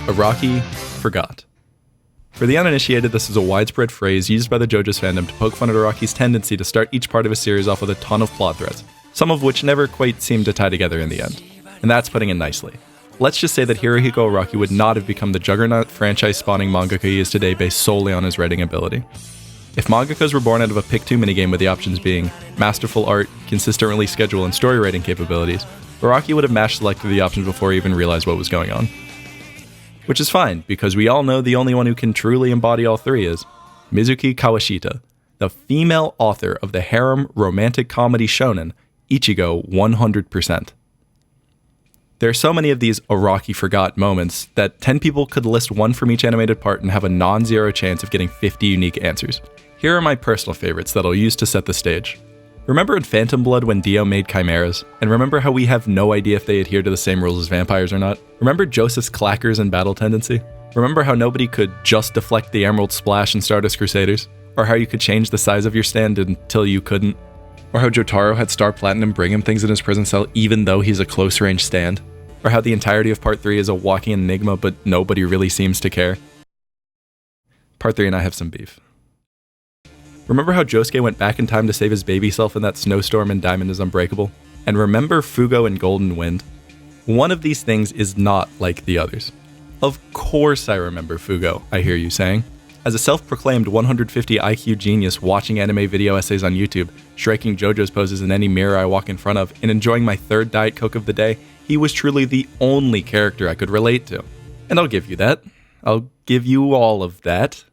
Araki forgot. For the uninitiated, this is a widespread phrase used by the JoJo's fandom to poke fun at Araki's tendency to start each part of a series off with a ton of plot threads, some of which never quite seem to tie together in the end. And that's putting it nicely. Let's just say that Hirohiko Araki would not have become the juggernaut franchise-spawning mangaka he is today based solely on his writing ability. If mangakas were born out of a pick-2 minigame with the options being masterful art, consistent release schedule, and story writing capabilities, Araki would have mashed select through the options before he even realized what was going on. Which is fine, because we all know the only one who can truly embody all three is Mizuki Kawashita, the female author of the harem romantic comedy Shounen, Ichigo 100%. There are so many of these Araki forgot moments that 10 people could list one from each animated part and have a non-zero chance of getting 50 unique answers. Here are my personal favorites that I'll use to set the stage. Remember in Phantom Blood when Dio made chimeras? And remember how we have no idea if they adhere to the same rules as vampires or not? Remember Joseph's clackers and battle tendency? Remember how nobody could just deflect the Emerald Splash in Stardust Crusaders? Or how you could change the size of your stand until you couldn't? Or how Jotaro had Star Platinum bring him things in his prison cell even though he's a close-range stand? Or how the entirety of Part 3 is a walking enigma but nobody really seems to care? Part 3 and I have some beef. Remember how Josuke went back in time to save his baby self in that snowstorm in Diamond is Unbreakable? And remember Fugo and Golden Wind? One of these things is not like the others. Of course I remember Fugo, I hear you saying. As a self-proclaimed 150 IQ genius watching anime video essays on YouTube, striking JoJo's poses in any mirror I walk in front of, and enjoying my third Diet Coke of the day, he was truly the only character I could relate to. And I'll give you that. I'll give you all of that.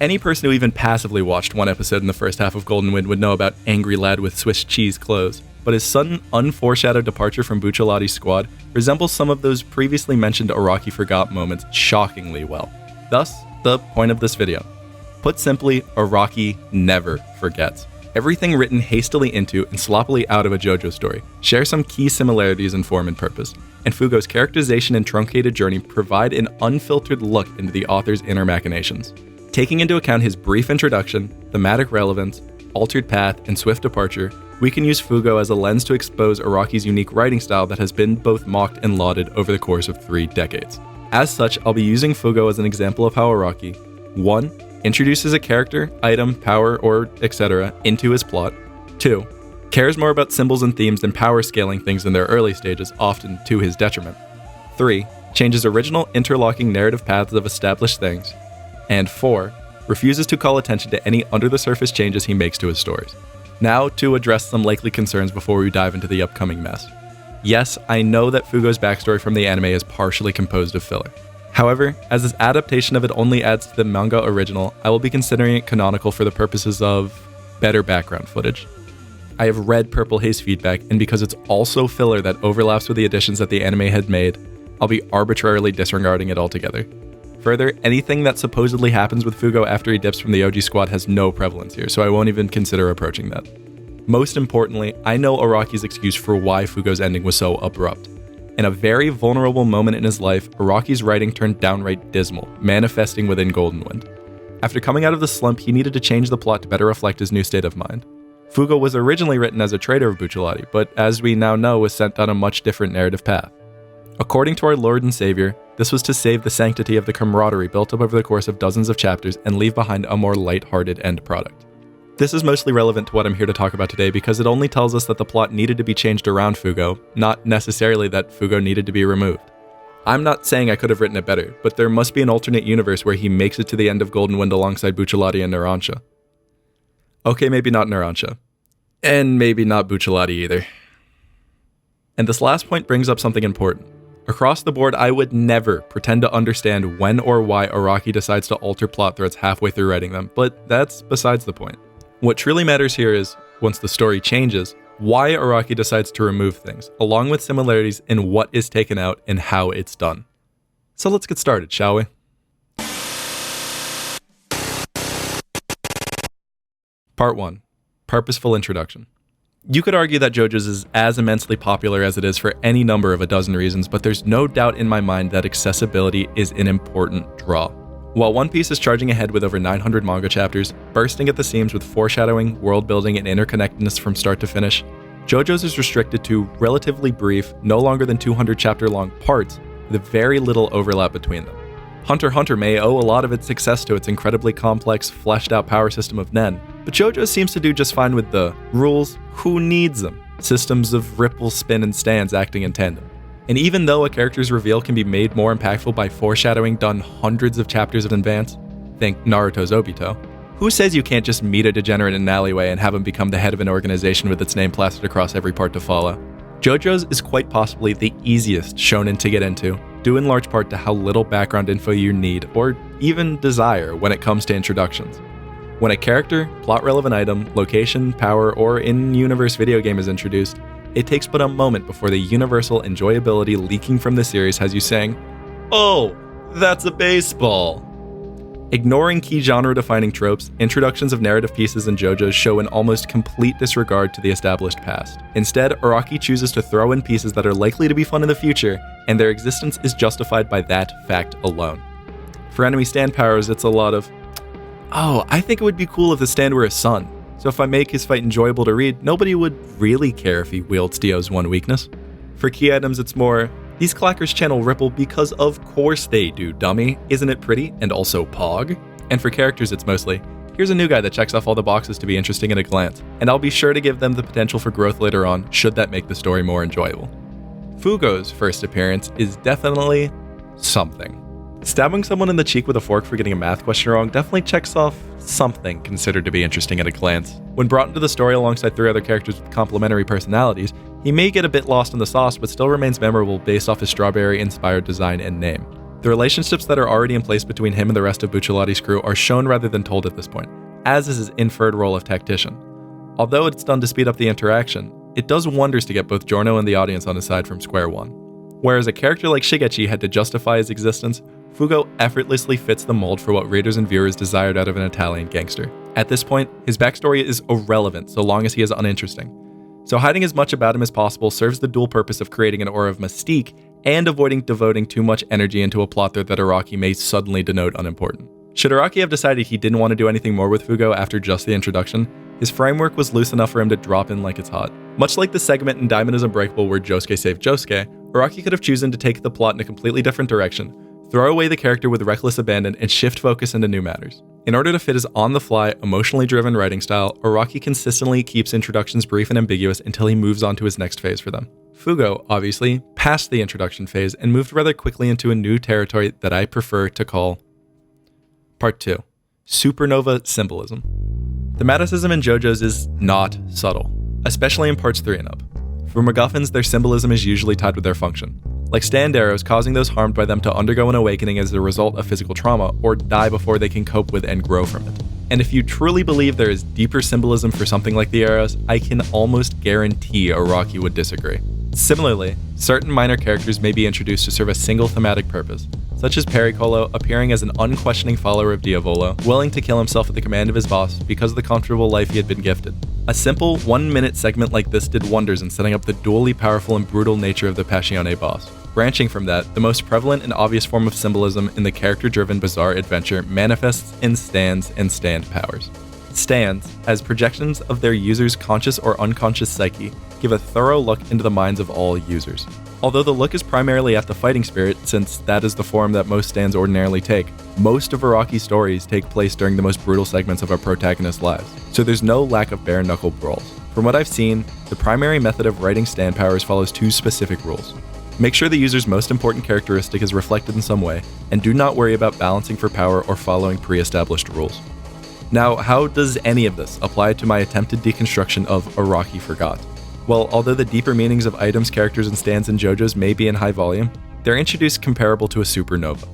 Any person who even passively watched one episode in the first half of Golden Wind would know about Angry Lad with Swiss cheese clothes, but his sudden, unforeshadowed departure from Bucciolati's squad resembles some of those previously mentioned Araki forgot moments shockingly well. Thus, the point of this video. Put simply, Araki never forgets. Everything written hastily into and sloppily out of a JoJo story share some key similarities in form and purpose, and Fugo's characterization and truncated journey provide an unfiltered look into the author's inner machinations. Taking into account his brief introduction, thematic relevance, altered path, and swift departure, we can use Fugo as a lens to expose Araki's unique writing style that has been both mocked and lauded over the course of 3 decades. As such, I'll be using Fugo as an example of how Araki 1. Introduces a character, item, power, or etc. into his plot. 2. Cares more about symbols and themes than power scaling things in their early stages, often to his detriment. 3. Changes original interlocking narrative paths of established things. And 4. Refuses to call attention to any under-the-surface changes he makes to his stories. Now to address some likely concerns before we dive into the upcoming mess. Yes, I know that Fugo's backstory from the anime is partially composed of filler. However, as this adaptation of it only adds to the manga original, I will be considering it canonical for the purposes of better background footage. I have read Purple Haze feedback, and because it's also filler that overlaps with the additions that the anime had made, I'll be arbitrarily disregarding it altogether. Further, anything that supposedly happens with Fugo after he dips from the OG squad has no prevalence here, so I won't even consider approaching that. Most importantly, I know Araki's excuse for why Fugo's ending was so abrupt. In a very vulnerable moment in his life, Araki's writing turned downright dismal, manifesting within Golden Wind. After coming out of the slump, he needed to change the plot to better reflect his new state of mind. Fugo was originally written as a traitor of Bucciolati, but as we now know, was sent down a much different narrative path. According to our Lord and Savior, this was to save the sanctity of the camaraderie built up over the course of dozens of chapters and leave behind a more light-hearted end product. This is mostly relevant to what I'm here to talk about today because it only tells us that the plot needed to be changed around Fugo, not necessarily that Fugo needed to be removed. I'm not saying I could have written it better, but there must be an alternate universe where he makes it to the end of Golden Wind alongside Bucciolati and Narancia. Okay, maybe not Narancia. And maybe not Bucciolati either. And this last point brings up something important. Across the board, I would never pretend to understand when or why Araki decides to alter plot threads halfway through writing them, but that's besides the point. What truly matters here is, once the story changes, why Araki decides to remove things, along with similarities in what is taken out and how it's done. So let's get started, shall we? Part 1. Purposeful Introduction. You could argue that JoJo's is as immensely popular as it is for any number of a dozen reasons, but there's no doubt in my mind that accessibility is an important draw. While One Piece is charging ahead with over 900 manga chapters, bursting at the seams with foreshadowing, world building, and interconnectedness from start to finish, JoJo's is restricted to relatively brief, no longer than 200 chapter long parts with very little overlap between them. Hunter x Hunter may owe a lot of its success to its incredibly complex, fleshed-out power system of Nen, but JoJo's seems to do just fine with the rules, who needs them, systems of ripple, spin, and stands acting in tandem. And even though a character's reveal can be made more impactful by foreshadowing done hundreds of chapters in advance, think Naruto's Obito, who says you can't just meet a degenerate in an alleyway and have him become the head of an organization with its name plastered across every part to follow? JoJo's is quite possibly the easiest shonen to get into, due in large part to how little background info you need, or even desire, when it comes to introductions. When a character, plot-relevant item, location, power, or in-universe video game is introduced, it takes but a moment before the universal enjoyability leaking from the series has you saying, "Oh, that's a baseball!" Ignoring key genre-defining tropes, introductions of narrative pieces in JoJo's show an almost complete disregard to the established past. Instead, Araki chooses to throw in pieces that are likely to be fun in the future, and their existence is justified by that fact alone. For enemy stand powers, it's a lot of, "Oh, I think it would be cool if the stand were a sun, so if I make his fight enjoyable to read, nobody would really care if he wields Dio's one weakness." For key items, it's more, "These clackers channel Ripple because of course they do, dummy. Isn't it pretty? And also Pog?" And for characters, it's mostly, "Here's a new guy that checks off all the boxes to be interesting at a glance, and I'll be sure to give them the potential for growth later on, should that make the story more enjoyable." Fugo's first appearance is definitely something. Stabbing someone in the cheek with a fork for getting a math question wrong definitely checks off something considered to be interesting at a glance. When brought into the story alongside 3 other characters with complementary personalities, he may get a bit lost in the sauce, but still remains memorable based off his strawberry-inspired design and name. The relationships that are already in place between him and the rest of Bucciolati's crew are shown rather than told at this point, as is his inferred role of tactician. Although it's done to speed up the interaction, it does wonders to get both Giorno and the audience on his side from square one. Whereas a character like Shigechi had to justify his existence, Fugo effortlessly fits the mold for what readers and viewers desired out of an Italian gangster. At this point, his backstory is irrelevant so long as he is uninteresting. So hiding as much about him as possible serves the dual purpose of creating an aura of mystique and avoiding devoting too much energy into a plot thread that Araki may suddenly denote unimportant. Should Araki have decided he didn't want to do anything more with Fugo after just the introduction, his framework was loose enough for him to drop in like it's hot. Much like the segment in Diamond is Unbreakable where Josuke saved Josuke, Araki could have chosen to take the plot in a completely different direction, throw away the character with reckless abandon, and shift focus into new matters. In order to fit his on-the-fly, emotionally driven writing style, Araki consistently keeps introductions brief and ambiguous until he moves on to his next phase for them. Fugo, obviously, passed the introduction phase and moved rather quickly into a new territory that I prefer to call Part 2, Supernova Symbolism. Thematicism in JoJo's is not subtle, especially in parts 3 and up. For MacGuffins, their symbolism is usually tied with their function, like stand arrows causing those harmed by them to undergo an awakening as a result of physical trauma or die before they can cope with and grow from it. And if you truly believe there is deeper symbolism for something like the arrows, I can almost guarantee Araki would disagree. Similarly, certain minor characters may be introduced to serve a single thematic purpose, such as Pericolo appearing as an unquestioning follower of Diavolo, willing to kill himself at the command of his boss because of the comfortable life he had been gifted. A simple 1-minute segment like this did wonders in setting up the dually powerful and brutal nature of the Passione boss. Branching from that, the most prevalent and obvious form of symbolism in the character-driven bizarre adventure manifests in stands and stand powers. Stands, as projections of their user's conscious or unconscious psyche, give a thorough look into the minds of all users. Although the look is primarily at the fighting spirit, since that is the form that most stands ordinarily take, most of Araki's stories take place during the most brutal segments of our protagonist's lives, so there's no lack of bare-knuckle brawls. From what I've seen, the primary method of writing stand powers follows 2 specific rules. Make sure the user's most important characteristic is reflected in some way, and do not worry about balancing for power or following pre-established rules. Now, how does any of this apply to my attempted deconstruction of Araki Forgot? Well, although the deeper meanings of items, characters, and stands in JoJo's may be in high volume, they're introduced comparable to a supernova.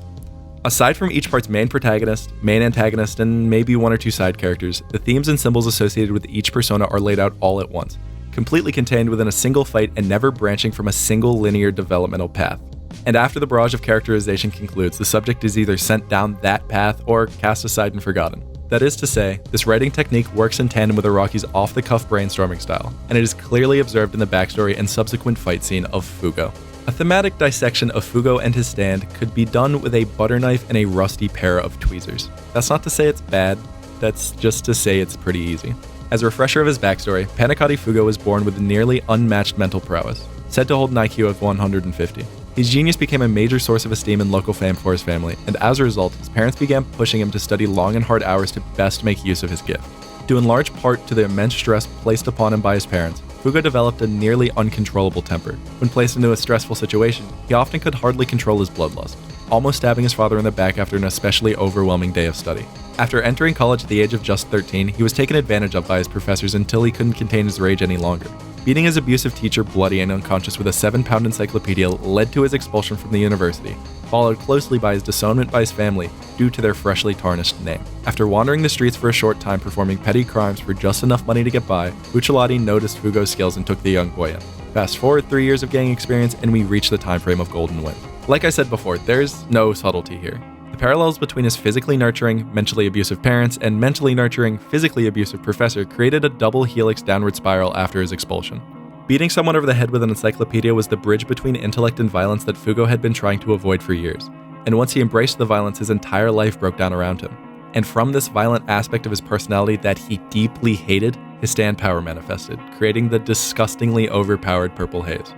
Aside from each part's main protagonist, main antagonist, and maybe 1 or 2 side characters, the themes and symbols associated with each persona are laid out all at once, completely contained within a single fight and never branching from a single linear developmental path. And after the barrage of characterization concludes, the subject is either sent down that path or cast aside and forgotten. That is to say, this writing technique works in tandem with Araki's off-the-cuff brainstorming style, and it is clearly observed in the backstory and subsequent fight scene of Fugo. A thematic dissection of Fugo and his stand could be done with a butter knife and a rusty pair of tweezers. That's not to say it's bad, that's just to say it's pretty easy. As a refresher of his backstory, Pannacotta Fugo was born with nearly unmatched mental prowess, said to hold an IQ of 150. His genius became a major source of esteem and local fame for his family, and as a result, his parents began pushing him to study long and hard hours to best make use of his gift. Due in large part to the immense stress placed upon him by his parents, Fugo developed a nearly uncontrollable temper. When placed into a stressful situation, he often could hardly control his bloodlust, almost stabbing his father in the back after an especially overwhelming day of study. After entering college at the age of just 13, he was taken advantage of by his professors until he couldn't contain his rage any longer. Beating his abusive teacher bloody and unconscious with a 7-pound encyclopedia led to his expulsion from the university, followed closely by his disownment by his family due to their freshly tarnished name. After wandering the streets for a short time performing petty crimes for just enough money to get by, Bucciolotti noticed Fugo's skills and took the young boy in. Fast forward 3 years of gang experience and we reach the time frame of Golden Wind. Like I said before, there's no subtlety here. The parallels between his physically nurturing, mentally abusive parents and mentally nurturing, physically abusive professor created a double helix downward spiral after his expulsion. Beating someone over the head with an encyclopedia was the bridge between intellect and violence that Fugo had been trying to avoid for years. And once he embraced the violence, his entire life broke down around him. And from this violent aspect of his personality that he deeply hated, his stand power manifested, creating the disgustingly overpowered purple haze.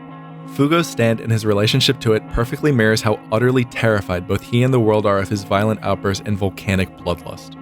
Fugo's stand and his relationship to it perfectly mirrors how utterly terrified both he and the world are of his violent outbursts and volcanic bloodlust.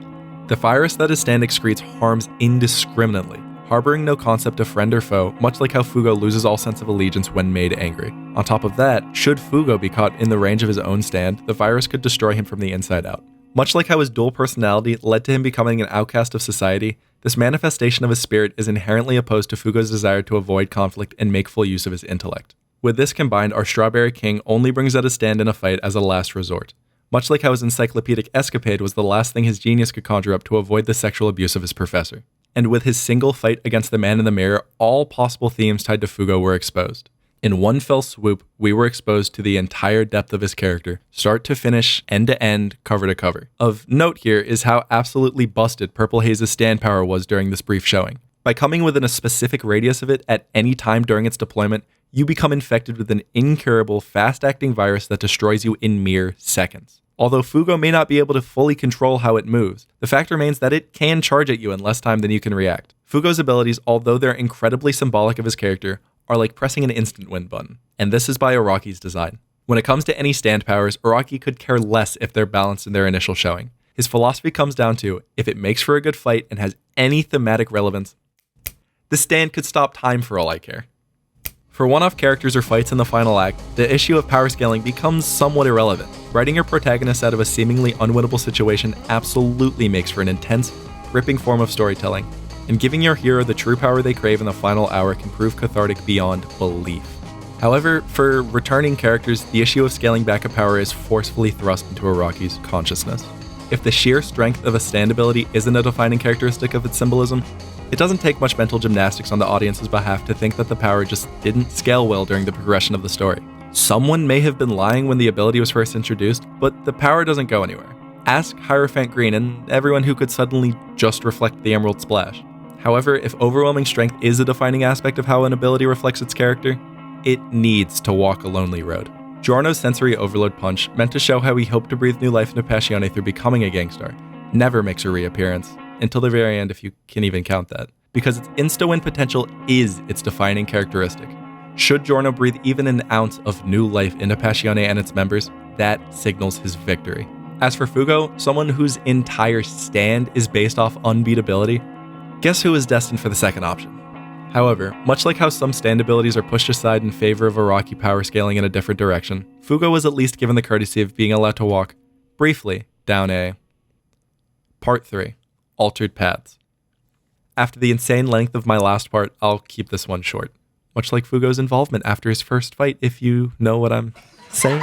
The virus that his stand excretes harms indiscriminately, harboring no concept of friend or foe, much like how Fugo loses all sense of allegiance when made angry. On top of that, should Fugo be caught in the range of his own stand, the virus could destroy him from the inside out. Much like how his dual personality led to him becoming an outcast of society, this manifestation of his spirit is inherently opposed to Fugo's desire to avoid conflict and make full use of his intellect. With this combined, our Strawberry King only brings out a stand in a fight as a last resort. Much like how his encyclopedic escapade was the last thing his genius could conjure up to avoid the sexual abuse of his professor. And with his single fight against the man in the mirror, all possible themes tied to Fugo were exposed. In one fell swoop, we were exposed to the entire depth of his character, start to finish, end to end, cover to cover. Of note here is how absolutely busted Purple Haze's stand power was during this brief showing. By coming within a specific radius of it at any time during its deployment, you become infected with an incurable, fast-acting virus that destroys you in mere seconds. Although Fugo may not be able to fully control how it moves, the fact remains that it can charge at you in less time than you can react. Fugo's abilities, although they're incredibly symbolic of his character, are like pressing an instant win button, and this is by Araki's design. When it comes to any stand powers, Araki could care less if they're balanced in their initial showing. His philosophy comes down to, if it makes for a good fight and has any thematic relevance, the stand could stop time for all I care. For one-off characters or fights in the final act, the issue of power scaling becomes somewhat irrelevant. Writing your protagonist out of a seemingly unwinnable situation absolutely makes for an intense, gripping form of storytelling, and giving your hero the true power they crave in the final hour can prove cathartic beyond belief. However, for returning characters, the issue of scaling back a power is forcefully thrust into Araki's consciousness. If the sheer strength of a stand ability isn't a defining characteristic of its symbolism, it doesn't take much mental gymnastics on the audience's behalf to think that the power just didn't scale well during the progression of the story. Someone may have been lying when the ability was first introduced, but the power doesn't go anywhere. Ask Hierophant Green and everyone who could suddenly just reflect the Emerald Splash. However, if overwhelming strength is a defining aspect of how an ability reflects its character, it needs to walk a lonely road. Giorno's sensory overload punch, meant to show how he hoped to breathe new life into Passione through becoming a gangstar, never makes a reappearance, until the very end if you can even count that, because its insta-win potential is its defining characteristic. Should Giorno breathe even an ounce of new life into Passione and its members, that signals his victory. As for Fugo, someone whose entire stand is based off unbeatability, guess who is destined for the second option? However, much like how some stand abilities are pushed aside in favor of Araki power scaling in a different direction, Fugo was at least given the courtesy of being allowed to walk, briefly, down a... Part 3. Altered Paths. After the insane length of my last part, I'll keep this one short. Much like Fugo's involvement after his first fight, if you know what I'm saying.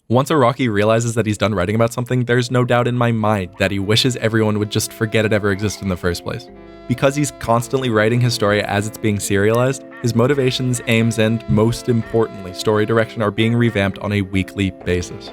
Once Araki realizes that he's done writing about something, there's no doubt in my mind that he wishes everyone would just forget it ever existed in the first place. Because he's constantly writing his story as it's being serialized, his motivations, aims, and, most importantly, story direction are being revamped on a weekly basis.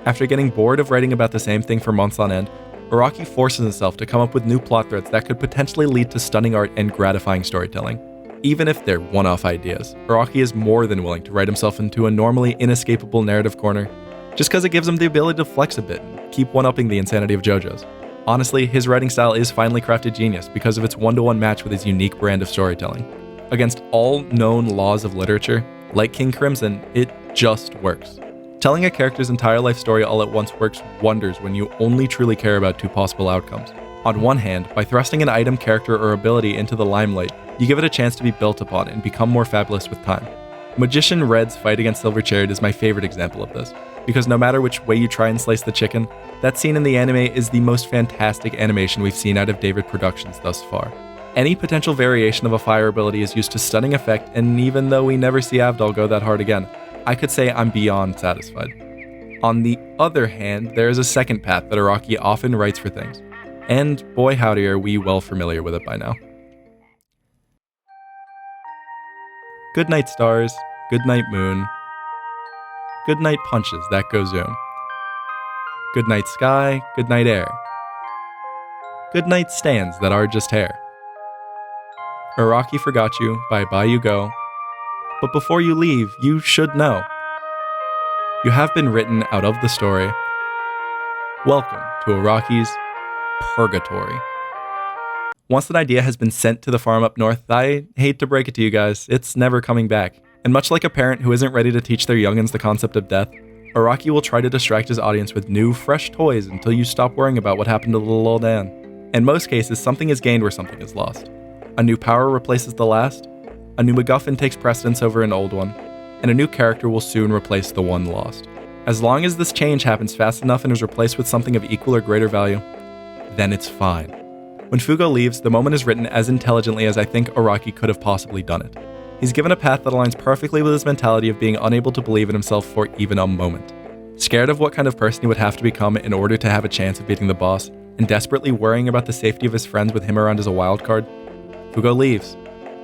After getting bored of writing about the same thing for months on end, Araki forces himself to come up with new plot threads that could potentially lead to stunning art and gratifying storytelling. Even if they're one-off ideas, Araki is more than willing to write himself into a normally inescapable narrative corner, just because it gives him the ability to flex a bit and keep one-upping the insanity of JoJo's. Honestly, his writing style is finely crafted genius because of its one-to-one match with his unique brand of storytelling. Against all known laws of literature, like King Crimson, it just works. Telling a character's entire life story all at once works wonders when you only truly care about two possible outcomes. On one hand, by thrusting an item, character, or ability into the limelight, you give it a chance to be built upon and become more fabulous with time. Magician Red's fight against Silver Chariot is my favorite example of this, because no matter which way you try and slice the chicken, that scene in the anime is the most fantastic animation we've seen out of David Productions thus far. Any potential variation of a fire ability is used to stunning effect, and even though we never see Avdol go that hard again, I could say I'm beyond satisfied. On the other hand, there is a second path that Araki often writes for things, and boy howdy are we well familiar with it by now. Good night stars, good night moon, good night punches that go zoom, good night sky, good night air, good night stands that are just hair. Araki forgot you, bye-bye you go, but before you leave, you should know. You have been written out of the story. Welcome to Araki's Purgatory. Once an idea has been sent to the farm up north, I hate to break it to you guys, it's never coming back. And much like a parent who isn't ready to teach their youngins the concept of death, Araki will try to distract his audience with new, fresh toys until you stop worrying about what happened to little old Anne. In most cases, something is gained where something is lost. A new power replaces the last, a new MacGuffin takes precedence over an old one, and a new character will soon replace the one lost. As long as this change happens fast enough and is replaced with something of equal or greater value, then it's fine. When Fugo leaves, the moment is written as intelligently as I think Araki could have possibly done it. He's given a path that aligns perfectly with his mentality of being unable to believe in himself for even a moment. Scared of what kind of person he would have to become in order to have a chance of beating the boss, and desperately worrying about the safety of his friends with him around as a wildcard, Fugo leaves.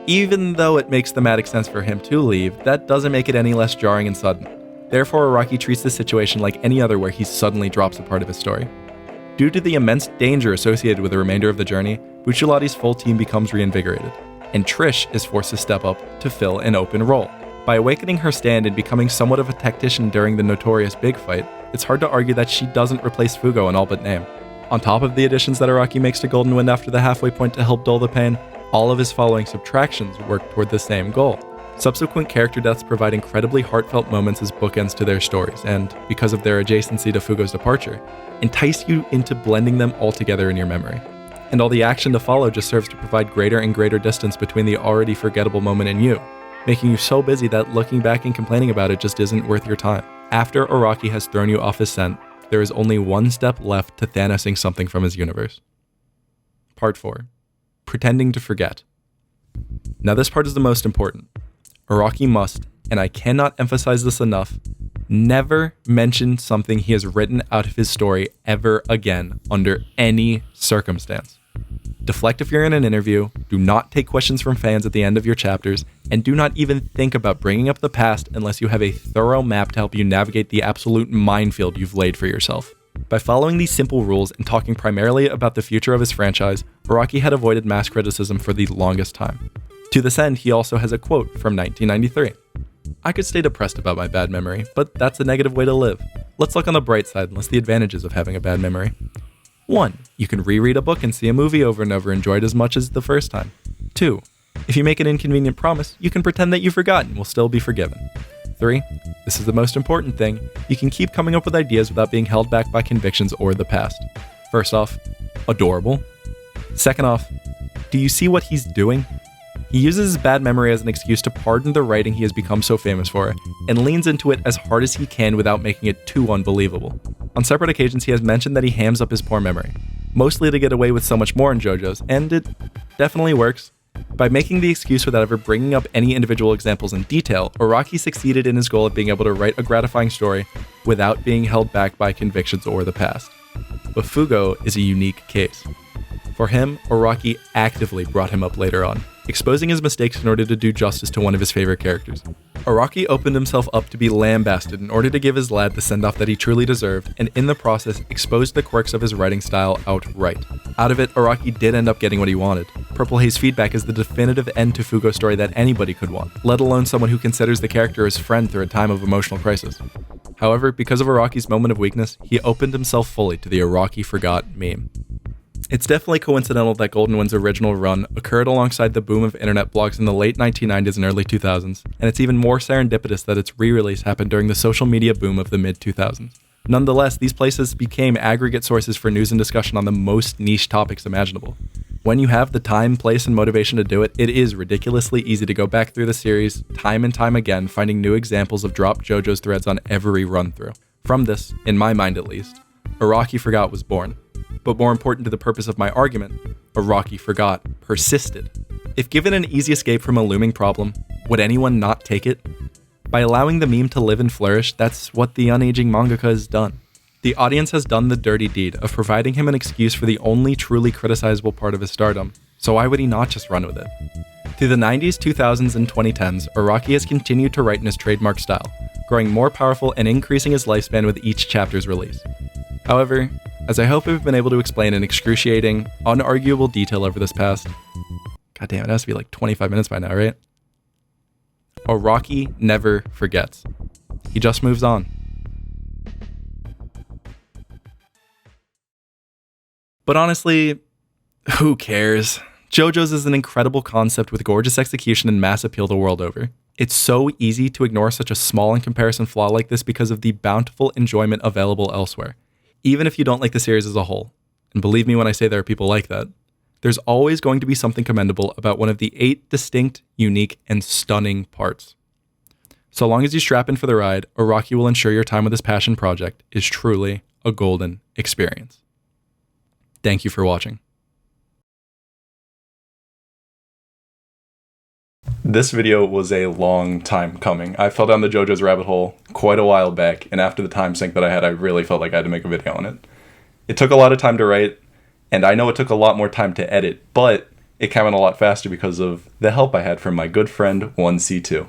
Even though it makes thematic sense for him to leave, that doesn't make it any less jarring and sudden. Therefore, Araki treats this situation like any other where he suddenly drops a part of his story. Due to the immense danger associated with the remainder of the journey, Bucciolati's full team becomes reinvigorated, and Trish is forced to step up to fill an open role. By awakening her stand and becoming somewhat of a tactician during the notorious big fight, it's hard to argue that she doesn't replace Fugo in all but name. On top of the additions that Araki makes to Golden Wind after the halfway point to help dull the pain, all of his following subtractions work toward the same goal. Subsequent character deaths provide incredibly heartfelt moments as bookends to their stories, and, because of their adjacency to Fugo's departure, entice you into blending them all together in your memory. And all the action to follow just serves to provide greater and greater distance between the already forgettable moment and you, making you so busy that looking back and complaining about it just isn't worth your time. After Araki has thrown you off his scent, there is only one step left to Thanosing something from his universe. Part 4. Pretending to forget. Now this part is the most important. Araki must, and I cannot emphasize this enough, never mention something he has written out of his story ever again under any circumstance. Deflect if you're in an interview, do not take questions from fans at the end of your chapters, and do not even think about bringing up the past unless you have a thorough map to help you navigate the absolute minefield you've laid for yourself. By following these simple rules and talking primarily about the future of his franchise, Araki had avoided mass criticism for the longest time. To this end, he also has a quote from 1993. I could stay depressed about my bad memory, but that's a negative way to live. Let's look on the bright side and list the advantages of having a bad memory. 1. You can reread a book and see a movie over and over, enjoy it as much as the first time. 2. If you make an inconvenient promise, you can pretend that you forgot and will still be forgiven. 3. This is the most important thing, you can keep coming up with ideas without being held back by convictions or the past. First off, adorable. Second off, do you see what he's doing? He uses his bad memory as an excuse to pardon the writing he has become so famous for, and leans into it as hard as he can without making it too unbelievable. On separate occasions, he has mentioned that he hams up his poor memory, mostly to get away with so much more in JoJo's, and it definitely works. By making the excuse without ever bringing up any individual examples in detail, Araki succeeded in his goal of being able to write a gratifying story without being held back by convictions or the past. But Fugo is a unique case. For him, Araki actively brought him up later on, exposing his mistakes in order to do justice to one of his favorite characters. Araki opened himself up to be lambasted in order to give his lad the send-off that he truly deserved, and in the process exposed the quirks of his writing style outright. Out of it, Araki did end up getting what he wanted. Purple Haze Feedback is the definitive end to Fugo's story that anybody could want, let alone someone who considers the character his friend through a time of emotional crisis. However, because of Araki's moment of weakness, he opened himself fully to the Araki Forgot meme. It's definitely coincidental that Golden Wind's original run occurred alongside the boom of internet blogs in the late 1990s and early 2000s, and it's even more serendipitous that its re-release happened during the social media boom of the mid-2000s. Nonetheless, these places became aggregate sources for news and discussion on the most niche topics imaginable. When you have the time, place, and motivation to do it, it is ridiculously easy to go back through the series time and time again, finding new examples of dropped JoJo's threads on every run-through. From this, in my mind at least, Araki Forgot was born. But more important to the purpose of my argument, Araki Forgot persisted. If given an easy escape from a looming problem, would anyone not take it? By allowing the meme to live and flourish, that's what the unaging mangaka has done. The audience has done the dirty deed of providing him an excuse for the only truly criticizable part of his stardom, so why would he not just run with it? Through the 90s, 2000s, and 2010s, Araki has continued to write in his trademark style, growing more powerful and increasing his lifespan with each chapter's release. However, as I hope I've been able to explain in excruciating, unarguable detail over this past... Goddamn, it has to be like 25 minutes by now, right? Araki never forgets. He just moves on. But honestly, who cares? JoJo's is an incredible concept with gorgeous execution and mass appeal the world over. It's so easy to ignore such a small in comparison flaw like this because of the bountiful enjoyment available elsewhere. Even if you don't like the series as a whole, and believe me when I say there are people like that, there's always going to be something commendable about one of the 8 distinct, unique, and stunning parts. So long as you strap in for the ride, Araki will ensure your time with this passion project is truly a golden experience. Thank you for watching. This video was a long time coming. I fell down the JoJo's rabbit hole quite a while back, and after the time sink that I had, I really felt like I had to make a video on it. It took a lot of time to write, and I know it took a lot more time to edit, but it came in a lot faster because of the help I had from my good friend 1C2.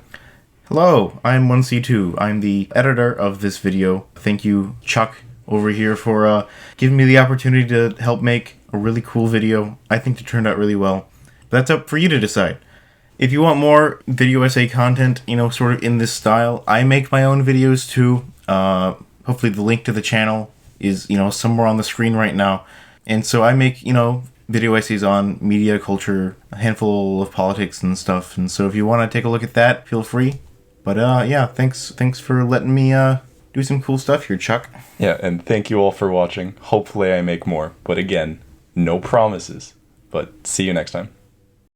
Hello, I'm 1C2. I'm the editor of this video. Thank you, Chuck, over here for giving me the opportunity to help make a really cool video. I think it turned out really well. That's up for you to decide. If you want more video essay content, sort of in this style, I make my own videos too. Hopefully the link to the channel is, somewhere on the screen right now. And so I make, video essays on media, culture, a handful of politics and stuff. And so if you want to take a look at that, feel free. But yeah, thanks for letting me do some cool stuff here, Chuck. Yeah, and thank you all for watching. Hopefully I make more. But again, no promises. But see you next time.